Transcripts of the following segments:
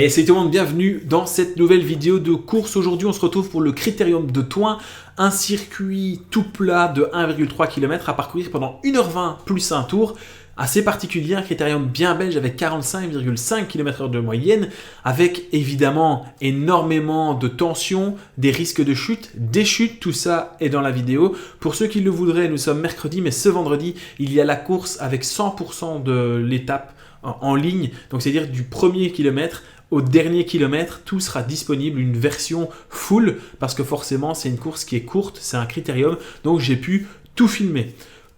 Et salut tout le monde, bienvenue dans cette nouvelle vidéo de course. Aujourd'hui, on se retrouve pour le Critérium de Thoin, un circuit tout plat de 1,3 km à parcourir pendant 1h20 plus un tour. Assez particulier, un critérium bien belge avec 45,5 km/h de moyenne, avec évidemment énormément de tension, des risques de chute, des chutes, tout ça est dans la vidéo. Pour ceux qui le voudraient, nous sommes mercredi, mais ce vendredi, il y a la course avec 100% de l'étape en ligne, donc c'est-à-dire du premier kilomètre au dernier kilomètre, tout sera disponible, une version full, parce que forcément c'est une course qui est courte, c'est un critérium, donc j'ai pu tout filmer.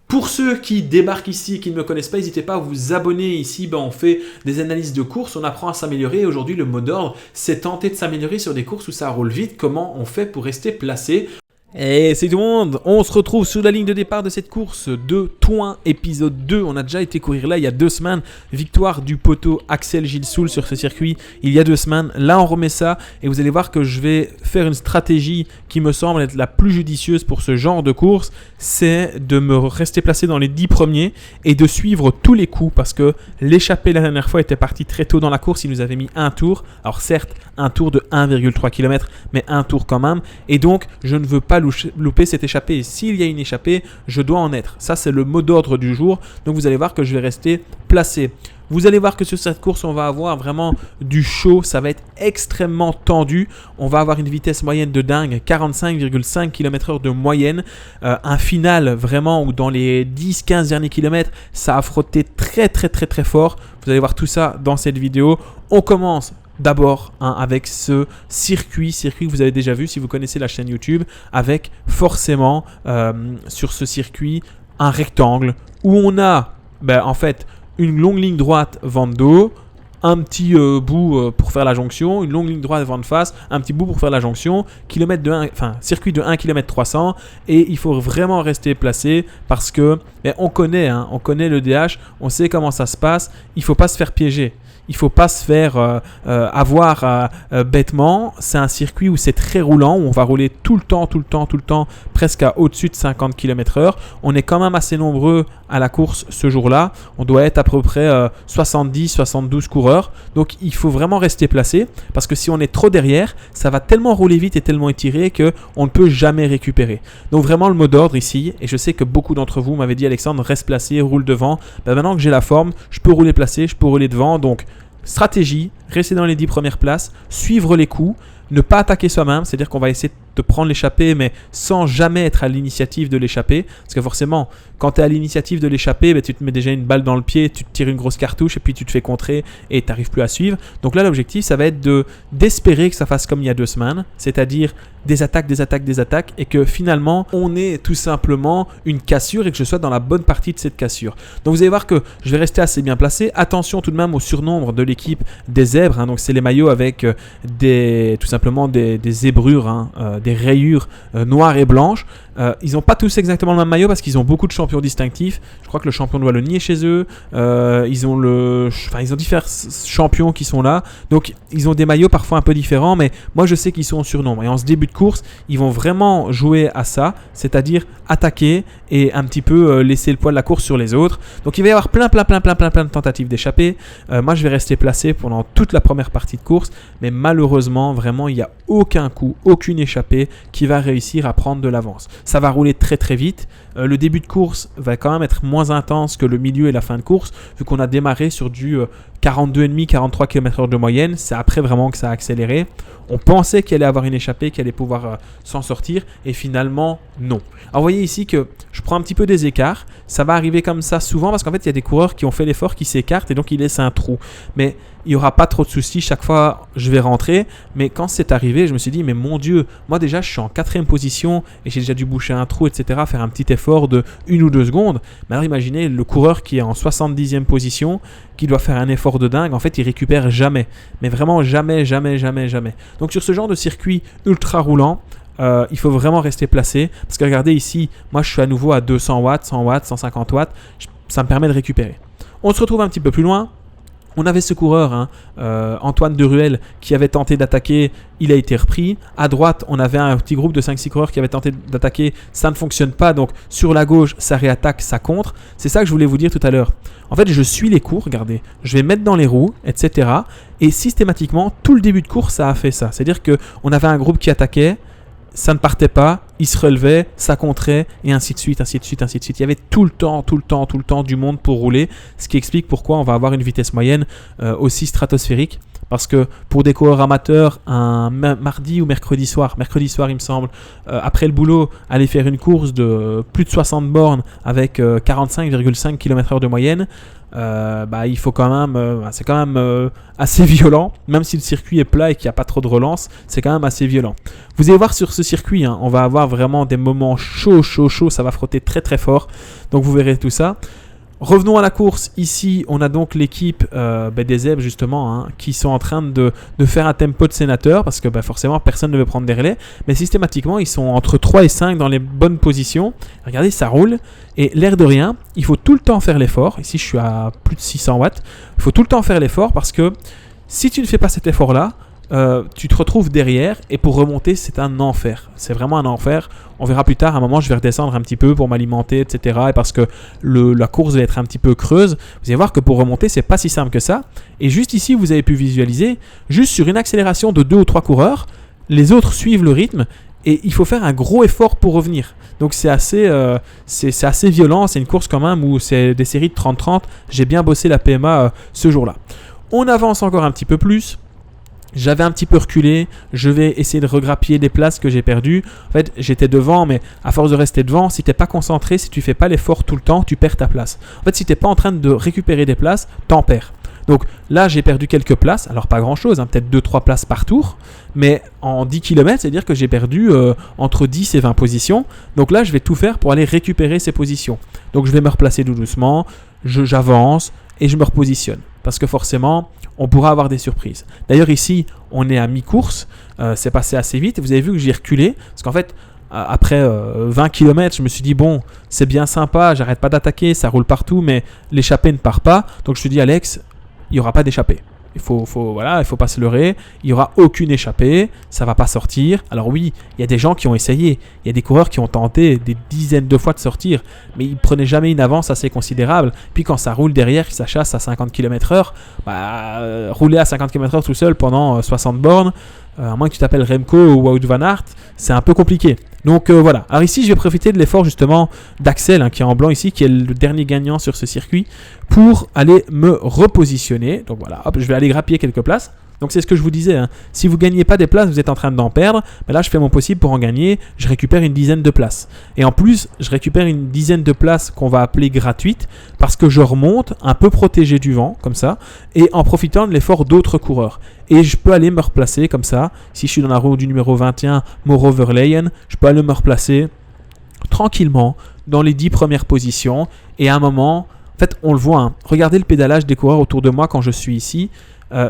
Pour ceux qui débarquent ici et qui ne me connaissent pas, n'hésitez pas à vous abonner ici. On fait des analyses de courses, on apprend à s'améliorer. Aujourd'hui, le mot d'ordre, c'est tenter de s'améliorer sur des courses où ça roule vite. Comment on fait pour rester placé? Et c'est tout le monde, on se retrouve sous la ligne de départ de cette course de Thoin épisode 2. On a déjà été courir là il y a 2 semaines. Victoire du poteau Axel Gilsoul sur ce circuit il y a 2 semaines. Là on remet ça et vous allez voir que je vais faire une stratégie qui me semble être la plus judicieuse pour ce genre de course. C'est de me rester placé dans les 10 premiers et de suivre tous les coups, parce que l'échappée la dernière fois était parti très tôt dans la course. Il nous avait mis un tour, alors certes un tour de 1,3 km, mais un tour quand même, et donc je ne veux pas louper cette échappée. Et s'il y a une échappée, je dois en être. Ça, c'est le mot d'ordre du jour. Donc, vous allez voir que je vais rester placé. Vous allez voir que sur cette course, on va avoir vraiment du chaud. Ça va être extrêmement tendu. On va avoir une vitesse moyenne de dingue, 45,5 km/h de moyenne. Un final vraiment où dans les 10-15 derniers kilomètres, ça a frotté très fort. Vous allez voir tout ça dans cette vidéo. On commence d'abord avec ce circuit que vous avez déjà vu si vous connaissez la chaîne YouTube, avec forcément sur ce circuit un rectangle où on a en fait une longue ligne droite vent de dos, un petit bout pour faire la jonction, une longue ligne droite vent de face, un petit bout pour faire la jonction, circuit de 1 km 300, et il faut vraiment rester placé parce que on connaît le DH, on sait comment ça se passe, il ne faut pas se faire piéger. Il ne faut pas se faire avoir bêtement. C'est un circuit où c'est très roulant, où on va rouler tout le temps, presque à au-dessus de 50 km/h. On est quand même assez nombreux à la course ce jour-là. On doit être à peu près 70-72 coureurs. Donc il faut vraiment rester placé, parce que si on est trop derrière, ça va tellement rouler vite et tellement étiré qu'on ne peut jamais récupérer. Donc vraiment le mot d'ordre ici, et je sais que beaucoup d'entre vous m'avaient dit: Alexandre, reste placé, roule devant. Maintenant que j'ai la forme, je peux rouler placé, je peux rouler devant. Donc stratégie, rester dans les 10 premières places, suivre les coups, ne pas attaquer soi-même, c'est-à-dire qu'on va essayer de prendre l'échappée, mais sans jamais être à l'initiative de l'échappée. Parce que forcément, quand tu es à l'initiative de l'échappée, tu te mets déjà une balle dans le pied, tu te tires une grosse cartouche et puis tu te fais contrer et tu n'arrives plus à suivre. Donc là, l'objectif, ça va être d'espérer que ça fasse comme il y a 2 semaines, c'est-à-dire des attaques, et que finalement, on ait tout simplement une cassure et que je sois dans la bonne partie de cette cassure. Donc vous allez voir que je vais rester assez bien placé. Attention tout de même au surnombre de l'équipe des zèbres. Donc c'est les maillots avec tout simplement des zébrures, des rayures noires et blanches. Ils n'ont pas tous exactement le même maillot parce qu'ils ont beaucoup de champions distinctifs. Je crois que le champion de Wallonie est chez eux. Ils ont différents champions qui sont là. Donc ils ont des maillots parfois un peu différents, mais moi je sais qu'ils sont en surnombre. Et en ce début de course, ils vont vraiment jouer à ça, c'est-à-dire attaquer et un petit peu laisser le poids de la course sur les autres. Donc il va y avoir plein de tentatives d'échapper. Moi je vais rester placé pendant toute la première partie de course, mais malheureusement vraiment il n'y a aucun coup, aucune échappée qui va réussir à prendre de l'avance. Ça va rouler très vite. Le début de course va quand même être moins intense que le milieu et la fin de course, vu qu'on a démarré sur du 42,5-43 km/h de moyenne. C'est après vraiment que ça a accéléré. On pensait qu'il allait avoir une échappée, qu'il allait pouvoir s'en sortir, et finalement non. Alors vous voyez ici que je prends un petit peu des écarts. Ça va arriver comme ça souvent parce qu'en fait il y a des coureurs qui ont fait l'effort, qui s'écartent et donc ils laissent un trou. Mais il n'y aura pas trop de soucis. Chaque fois, je vais rentrer. Mais quand c'est arrivé, je me suis dit, mais mon Dieu, moi déjà, je suis en 4e position et j'ai déjà dû boucher un trou, etc., faire un petit effort de 1 ou 2 secondes. Mais alors imaginez le coureur qui est en 70e position, qui doit faire un effort de dingue. En fait, il récupère jamais. Mais vraiment jamais, jamais, jamais, jamais. Donc sur ce genre de circuit ultra roulant, il faut vraiment rester placé. Parce que regardez ici, moi je suis à nouveau à 200 watts, 100 watts, 150 watts. Ça me permet de récupérer. On se retrouve un petit peu plus loin. On avait ce coureur, Antoine Deruel, qui avait tenté d'attaquer, il a été repris. À droite, on avait un petit groupe de 5-6 coureurs qui avaient tenté d'attaquer, ça ne fonctionne pas. Donc sur la gauche, ça réattaque, ça contre. C'est ça que je voulais vous dire tout à l'heure. En fait, je suis les cours, regardez. Je vais mettre dans les roues, etc. Et systématiquement, tout le début de course, ça a fait ça. C'est-à-dire qu'on avait un groupe qui attaquait, ça ne partait pas, il se relevait, ça contrait, et ainsi de suite, ainsi de suite, ainsi de suite. Il y avait tout le temps du monde pour rouler, ce qui explique pourquoi on va avoir une vitesse moyenne aussi stratosphérique. Parce que pour des coureurs amateurs, un mardi ou mercredi soir il me semble, après le boulot, aller faire une course de plus de 60 bornes avec 45,5 km/h de moyenne, il faut quand même, c'est quand même assez violent, même si le circuit est plat et qu'il n'y a pas trop de relance, c'est quand même assez violent. Vous allez voir sur ce circuit, on va avoir vraiment des moments chauds, ça va frotter très très fort, donc vous verrez tout ça. Revenons à la course. Ici, on a donc l'équipe des zèbres justement qui sont en train de faire un tempo de sénateur parce que forcément personne ne veut prendre des relais. Mais systématiquement, ils sont entre 3 et 5 dans les bonnes positions. Regardez, ça roule. Et l'air de rien, il faut tout le temps faire l'effort. Ici, je suis à plus de 600 watts. Il faut tout le temps faire l'effort parce que si tu ne fais pas cet effort-là, tu te retrouves derrière et pour remonter c'est un enfer, c'est vraiment un enfer. On verra plus tard, à un moment je vais redescendre un petit peu pour m'alimenter, etc. Et parce que la course va être un petit peu creuse, vous allez voir que pour remonter c'est pas si simple que ça. Et juste ici vous avez pu visualiser, juste sur une accélération de 2 ou 3 coureurs, les autres suivent le rythme et il faut faire un gros effort pour revenir. Donc c'est assez violent, c'est une course quand même où c'est des séries de 30-30, j'ai bien bossé la PMA ce jour-là. On avance encore un petit peu plus. J'avais un petit peu reculé, je vais essayer de regrappiller des places que j'ai perdues. En fait, j'étais devant, mais à force de rester devant, si tu n'es pas concentré, si tu ne fais pas l'effort tout le temps, tu perds ta place. En fait, si tu n'es pas en train de récupérer des places, t'en perds. Donc là, j'ai perdu quelques places, alors pas grand-chose, peut-être 2-3 places par tour, mais en 10 km, c'est-à-dire que j'ai perdu entre 10 et 20 positions. Donc là, je vais tout faire pour aller récupérer ces positions. Donc je vais me replacer tout doucement, j'avance et je me repositionne. Parce que forcément, on pourra avoir des surprises. D'ailleurs ici, on est à mi-course, c'est passé assez vite. Vous avez vu que j'ai reculé, parce qu'en fait, après 20 km, je me suis dit, bon, c'est bien sympa, j'arrête pas d'attaquer, ça roule partout, mais l'échappée ne part pas. Donc je me suis dit, Alex, il n'y aura pas d'échappée. Il faut pas se leurrer, il n'y aura aucune échappée, ça ne va pas sortir. Alors oui, il y a des gens qui ont essayé, il y a des coureurs qui ont tenté des dizaines de fois de sortir, mais ils ne prenaient jamais une avance assez considérable. Puis quand ça roule derrière, que ça chasse à 50 km/h, rouler à 50 km/h tout seul pendant 60 bornes, à moins que tu t'appelles Remco ou Wout van Aert, c'est un peu compliqué. Donc voilà. Alors ici, je vais profiter de l'effort justement d'Axel, qui est en blanc ici, qui est le dernier gagnant sur ce circuit, pour aller me repositionner. Donc voilà, hop, je vais aller grappiller quelques places. Donc c'est ce que je vous disais, si vous ne gagnez pas des places, vous êtes en train d'en perdre. Mais là, je fais mon possible pour en gagner. Je récupère une dizaine de places. Et en plus, je récupère une dizaine de places qu'on va appeler gratuites parce que je remonte un peu protégé du vent, comme ça, et en profitant de l'effort d'autres coureurs. Et je peux aller me replacer comme ça. Si je suis dans la roue du numéro 21, Moro-Verleyen, je peux aller me replacer tranquillement dans les 10 premières positions. Et à un moment, en fait, on le voit, regardez le pédalage des coureurs autour de moi quand je suis ici.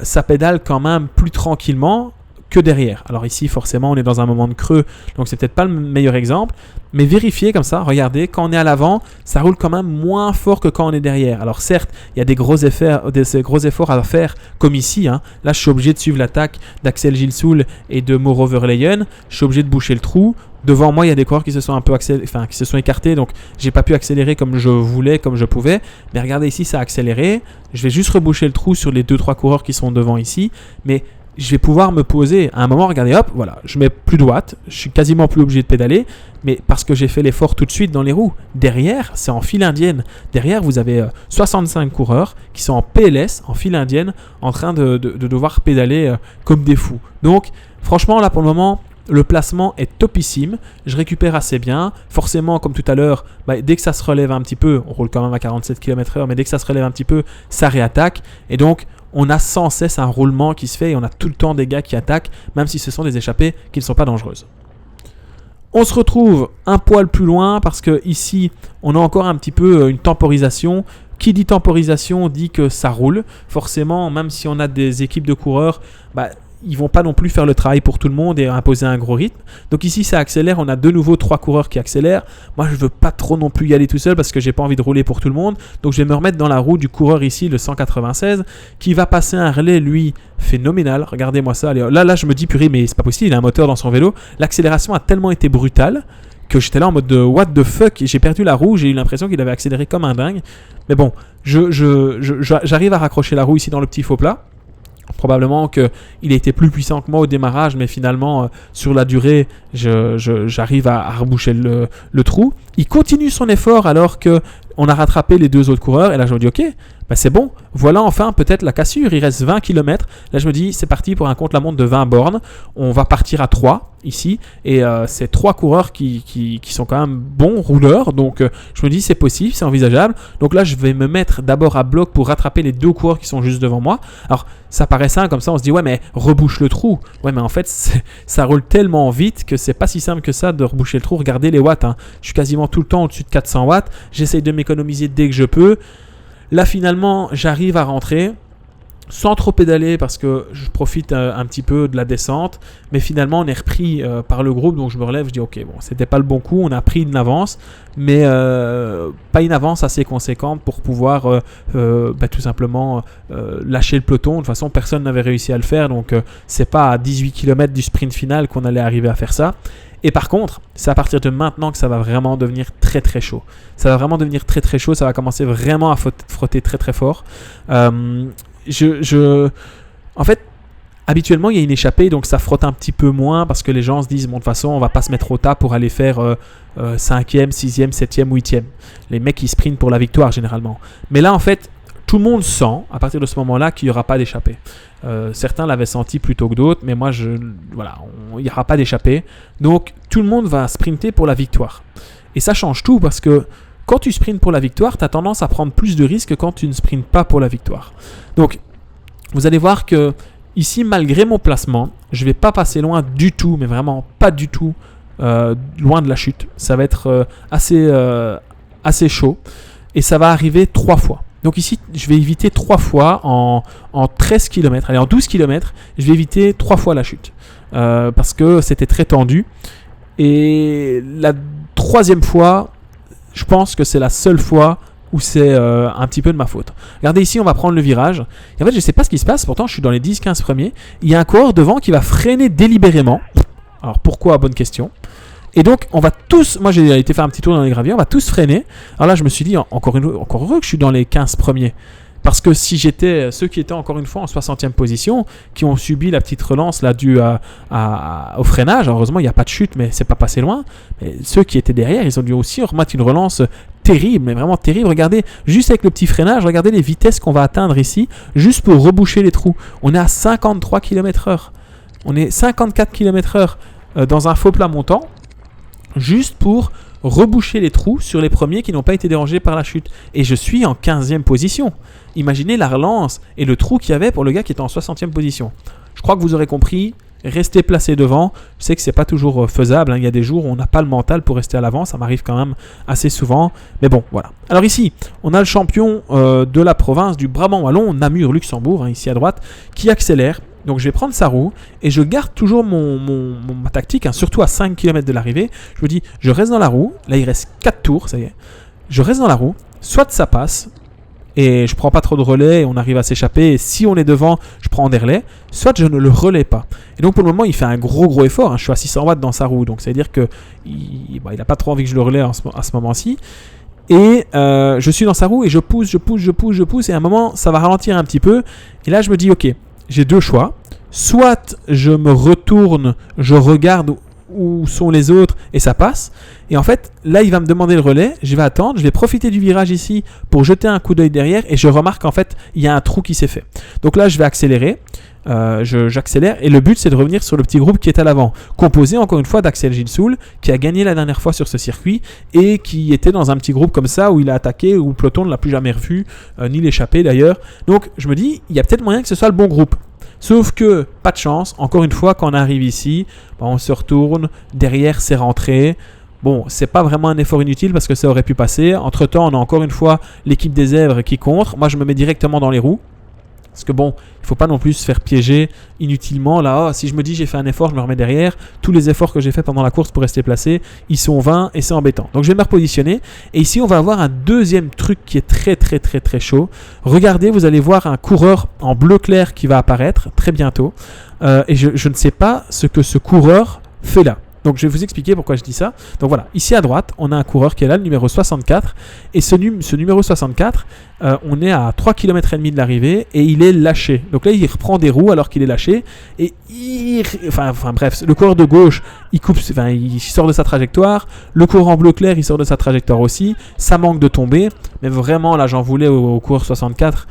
Ça pédale quand même plus tranquillement que derrière. Alors ici, forcément, on est dans un moment de creux, donc c'est peut-être pas le meilleur exemple, mais vérifiez comme ça, regardez, quand on est à l'avant, ça roule quand même moins fort que quand on est derrière. Alors certes, il y a des gros efforts à faire, comme ici. Là, je suis obligé de suivre l'attaque d'Axel Gilsoul et de Moro-Verleyen. Je suis obligé de boucher le trou. Devant moi, il y a des coureurs qui se sont un peu qui se sont écartés, donc j'ai pas pu accélérer comme je voulais, comme je pouvais. Mais regardez ici, ça a accéléré. Je vais juste reboucher le trou sur les 2-3 coureurs qui sont devant ici, mais je vais pouvoir me poser à un moment. Regardez, hop, voilà, je mets plus de watts, je suis quasiment plus obligé de pédaler, mais parce que j'ai fait l'effort tout de suite dans les roues. Derrière, c'est en file indienne. Derrière, vous avez 65 coureurs qui sont en PLS, en file indienne, en train de devoir pédaler comme des fous. Donc, franchement, là pour le moment, le placement est topissime, je récupère assez bien. Forcément, comme tout à l'heure, dès que ça se relève un petit peu, on roule quand même à 47 km/h, mais dès que ça se relève un petit peu, ça réattaque. Et donc, on a sans cesse un roulement qui se fait et on a tout le temps des gars qui attaquent, même si ce sont des échappées qui ne sont pas dangereuses. On se retrouve un poil plus loin parce que ici, on a encore un petit peu une temporisation. Qui dit temporisation dit que ça roule. Forcément, même si on a des équipes de coureurs, ils vont pas non plus faire le travail pour tout le monde et imposer un gros rythme. Donc ici, ça accélère. On a de nouveau 3 coureurs qui accélèrent. Moi, je veux pas trop non plus y aller tout seul parce que j'ai pas envie de rouler pour tout le monde. Donc je vais me remettre dans la roue du coureur ici, le 196, qui va passer un relais, lui, phénoménal. Regardez-moi ça. Allez, là, je me dis, purée, mais c'est pas possible. Il a un moteur dans son vélo. L'accélération a tellement été brutale que j'étais là en mode de what the fuck, et j'ai perdu la roue, j'ai eu l'impression qu'il avait accéléré comme un dingue. Mais bon, j'arrive à raccrocher la roue ici dans le petit faux plat. Probablement qu'il a été plus puissant que moi au démarrage, mais finalement, sur la durée, j'arrive à reboucher le trou. Il continue son effort alors qu'on a rattrapé les 2 autres coureurs. Et là, je me dis, ok, c'est bon. Voilà enfin peut-être la cassure. Il reste 20 km. Là, je me dis, c'est parti pour un contre-la-montre de 20 bornes. On va partir à 3 ici. Et c'est 3 coureurs qui sont quand même bons rouleurs. Donc, je me dis, c'est possible, c'est envisageable. Donc là, je vais me mettre d'abord à bloc pour rattraper les 2 coureurs qui sont juste devant moi. Alors, ça paraît simple comme ça. On se dit, ouais, mais rebouche le trou. Ouais, mais en fait, ça roule tellement vite que c'est pas si simple que ça de reboucher le trou. Regardez les watts. Je suis quasiment tout le temps au-dessus de 400 watts. J'essaye de m'économiser dès que je peux. Là, finalement, j'arrive à rentrer sans trop pédaler parce que je profite un petit peu de la descente. Mais finalement, on est repris par le groupe. Donc, je me relève, je dis, ok, bon, c'était pas le bon coup. On a pris une avance, mais pas une avance assez conséquente pour pouvoir tout simplement lâcher le peloton. De toute façon, personne n'avait réussi à le faire. Donc, c'est pas à 18 km du sprint final qu'on allait arriver à faire ça. Et par contre, c'est à partir de maintenant que ça va vraiment devenir très très chaud. Ça va vraiment devenir très très chaud. Ça va commencer vraiment à frotter très très fort. En fait, habituellement, il y a une échappée, donc ça frotte un petit peu moins parce que les gens se disent, bon, de toute façon, on va pas se mettre au tas pour aller faire 5e, 6e, 7e, 8e. Les mecs, ils sprintent pour la victoire généralement. Mais là, en fait, tout le monde sent, à partir de ce moment-là, qu'il n'y aura pas d'échappée. Certains l'avaient senti plutôt que d'autres, mais moi, il n'y aura pas d'échappée. Donc, tout le monde va sprinter pour la victoire. Et ça change tout parce que quand tu sprintes pour la victoire, tu as tendance à prendre plus de risques que quand tu ne sprintes pas pour la victoire. Donc, vous allez voir que ici, malgré mon placement, je ne vais pas passer loin du tout, mais vraiment pas du tout, loin de la chute. Ça va être assez chaud et ça va arriver 3 fois. Donc ici, je vais éviter 3 fois en 13 km. Allez, en 12 km, je vais éviter 3 fois la chute. Parce que c'était très tendu. Et la 3e fois, je pense que c'est la seule fois où c'est un petit peu de ma faute. Regardez ici, on va prendre le virage. Et en fait, je ne sais pas ce qui se passe. Pourtant, je suis dans les 10-15 premiers. Il y a un coureur devant qui va freiner délibérément. Alors pourquoi? Bonne question. Et donc, on va tous, moi j'ai été faire un petit tour dans les graviers, on va tous freiner. Alors là, je me suis dit, encore heureux que je suis dans les 15 premiers. Parce que si j'étais ceux qui étaient encore une fois en 60e position, qui ont subi la petite relance là due au freinage, heureusement il n'y a pas de chute, mais c'est pas passé loin. Mais ceux qui étaient derrière, ils ont dû aussi remettre une relance terrible, mais vraiment terrible. Regardez, juste avec le petit freinage, regardez les vitesses qu'on va atteindre ici, juste pour reboucher les trous. On est à 53 km/h. On est 54 km/h dans un faux plat montant. Juste pour reboucher les trous sur les premiers qui n'ont pas été dérangés par la chute. Et je suis en 15e position. Imaginez la relance et le trou qu'il y avait pour le gars qui était en 60e position. Je crois que vous aurez compris, restez placé devant. Je sais que ce n'est pas toujours faisable. Il y a des jours où on n'a pas le mental pour rester à l'avant. Ça m'arrive quand même assez souvent. Mais bon, voilà. Alors ici, on a le champion de la province du Brabant Wallon, Namur, Luxembourg, ici à droite, qui accélère. Donc je vais prendre sa roue et je garde toujours ma tactique, surtout à 5 km de l'arrivée. Je me dis, je reste dans la roue. Là, il reste 4 tours, ça y est. Je reste dans la roue. Soit ça passe et je prends pas trop de relais et on arrive à s'échapper. Et si on est devant, je prends des relais. Soit je ne le relais pas. Et donc pour le moment, il fait un gros effort. Je suis à 600 watts dans sa roue. Donc ça veut dire qu'il n'a pas trop envie que je le relaie à ce moment-ci. Et je suis dans sa roue et je pousse. Et à un moment, ça va ralentir un petit peu. Et là, je me dis, ok. J'ai 2 choix. Soit je me retourne, je regarde où sont les autres et ça passe. Et en fait, là, il va me demander le relais. Je vais attendre. Je vais profiter du virage ici pour jeter un coup d'œil derrière. Et je remarque qu'en fait, il y a un trou qui s'est fait. Donc là, je vais accélérer. j'accélère et le but c'est de revenir sur le petit groupe qui est à l'avant, composé encore une fois d'Axel Gilsoul qui a gagné la dernière fois sur ce circuit et qui était dans un petit groupe comme ça où il a attaqué, où le peloton ne l'a plus jamais revu, ni l'échappé d'ailleurs. Donc je me dis, il y a peut-être moyen que ce soit le bon groupe. Sauf que, pas de chance, encore une fois, quand on arrive ici, on se retourne, derrière c'est rentré. Bon, c'est pas vraiment un effort inutile parce que ça aurait pu passer. Entre temps, on a encore une fois l'équipe des zèbres qui contre. Moi, je me mets directement dans les roues. Parce que bon, il faut pas non plus se faire piéger inutilement. Là, si je me dis j'ai fait un effort, je me remets derrière. Tous les efforts que j'ai fait pendant la course pour rester placé, ils sont vains et c'est embêtant. Donc je vais me repositionner. Et ici, on va avoir un deuxième truc qui est très chaud. Regardez, vous allez voir un coureur en bleu clair qui va apparaître très bientôt. Et je ne sais pas ce que ce coureur fait là. Donc je vais vous expliquer pourquoi je dis ça. Donc voilà, ici à droite, on a un coureur qui est là, le numéro 64. Et ce numéro 64, on est à 3,5 km de l'arrivée et il est lâché. Donc là, il reprend des roues alors qu'il est lâché. Et enfin bref, le coureur de gauche, il sort de sa trajectoire. Le coureur en bleu clair, il sort de sa trajectoire aussi. Ça manque de tomber. Mais vraiment, là, j'en voulais au coureur 64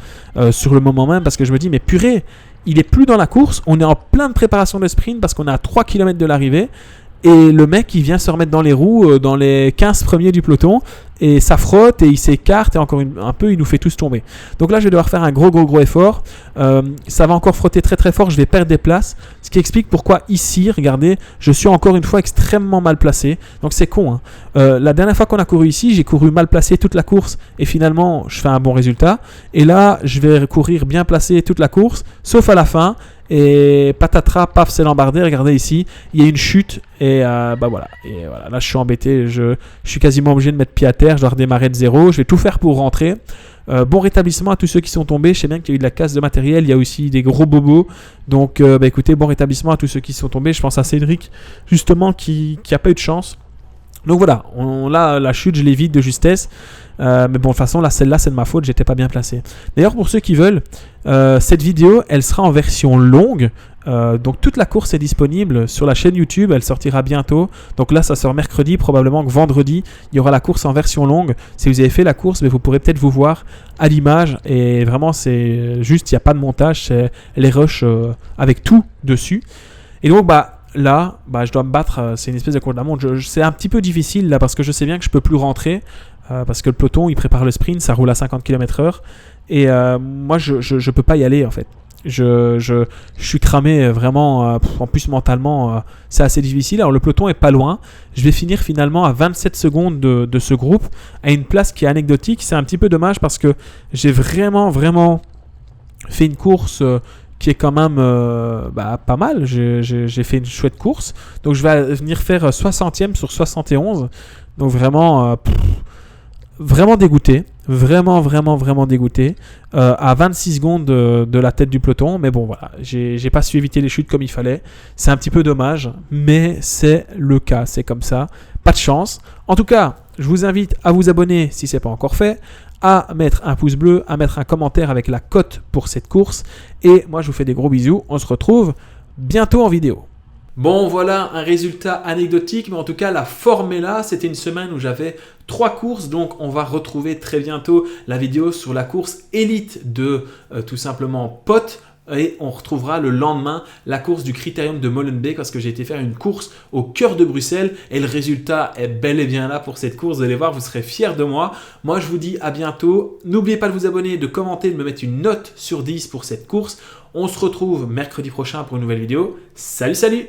sur le moment même parce que je me dis, mais purée, il est plus dans la course. On est en pleine préparation de sprint parce qu'on est à 3 km de l'arrivée. Et le mec, il vient se remettre dans les roues, dans les 15 premiers du peloton, et ça frotte, et il s'écarte, et encore un peu, il nous fait tous tomber. Donc là, je vais devoir faire un gros effort. Ça va encore frotter très fort, je vais perdre des places, ce qui explique pourquoi ici, regardez, je suis encore une fois extrêmement mal placé. Donc c'est con, hein. La dernière fois qu'on a couru ici, j'ai couru mal placé toute la course, et finalement, je fais un bon résultat. Et là, je vais courir bien placé toute la course, sauf à la fin. Et patatras, paf, c'est l'embardé. Regardez ici, il y a une chute. Et voilà. Et voilà, là je suis embêté. Je suis quasiment obligé de mettre pied à terre. Je dois redémarrer de zéro. Je vais tout faire pour rentrer. Bon rétablissement à tous ceux qui sont tombés. Je sais bien qu'il y a eu de la casse de matériel. Il y a aussi des gros bobos. Donc écoutez, bon rétablissement à tous ceux qui sont tombés. Je pense à Cédric, justement, qui n'a pas eu de chance. Donc voilà, là, la chute, je l'évite de justesse. Mais bon, de toute façon, là, celle-là, c'est de ma faute, j'étais pas bien placé. D'ailleurs, pour ceux qui veulent, cette vidéo, elle sera en version longue. Donc toute la course est disponible sur la chaîne YouTube, elle sortira bientôt. Donc là, ça sort mercredi, probablement que vendredi, il y aura la course en version longue. Si vous avez fait la course, mais vous pourrez peut-être vous voir à l'image. Et vraiment, c'est juste, il n'y a pas de montage, c'est les rushs avec tout dessus. Et donc, là, je dois me battre, c'est une espèce de course de la montre. C'est un petit peu difficile là parce que je sais bien que je peux plus rentrer parce que le peloton, il prépare le sprint, ça roule à 50 km/h et moi, je peux pas y aller en fait. Je suis cramé vraiment, en plus mentalement, c'est assez difficile. Alors le peloton est pas loin. Je vais finir finalement à 27 secondes de ce groupe, à une place qui est anecdotique. C'est un petit peu dommage parce que j'ai vraiment fait une course qui est quand même pas mal. J'ai fait une chouette course. Donc je vais venir faire 60e sur 71. Donc vraiment, vraiment dégoûté. Vraiment dégoûté. À 26 secondes de la tête du peloton. Mais bon, voilà. J'ai pas su éviter les chutes comme il fallait. C'est un petit peu dommage. Mais c'est le cas. C'est comme ça. Pas de chance. En tout cas, je vous invite à vous abonner si ce n'est pas encore fait, à mettre un pouce bleu, à mettre un commentaire avec la cote pour cette course. Et moi, je vous fais des gros bisous. On se retrouve bientôt en vidéo. Bon, voilà un résultat anecdotique, mais en tout cas, la forme est là. C'était une semaine où j'avais 3 courses, donc on va retrouver très bientôt la vidéo sur la course élite de tout simplement Pot. Et on retrouvera le lendemain la course du Critérium de Molenbeek parce que j'ai été faire une course au cœur de Bruxelles et le résultat est bel et bien là pour cette course. Vous allez voir, vous serez fiers de moi. Moi, je vous dis à bientôt. N'oubliez pas de vous abonner, de commenter, de me mettre une note sur 10 pour cette course. On se retrouve mercredi prochain pour une nouvelle vidéo. Salut!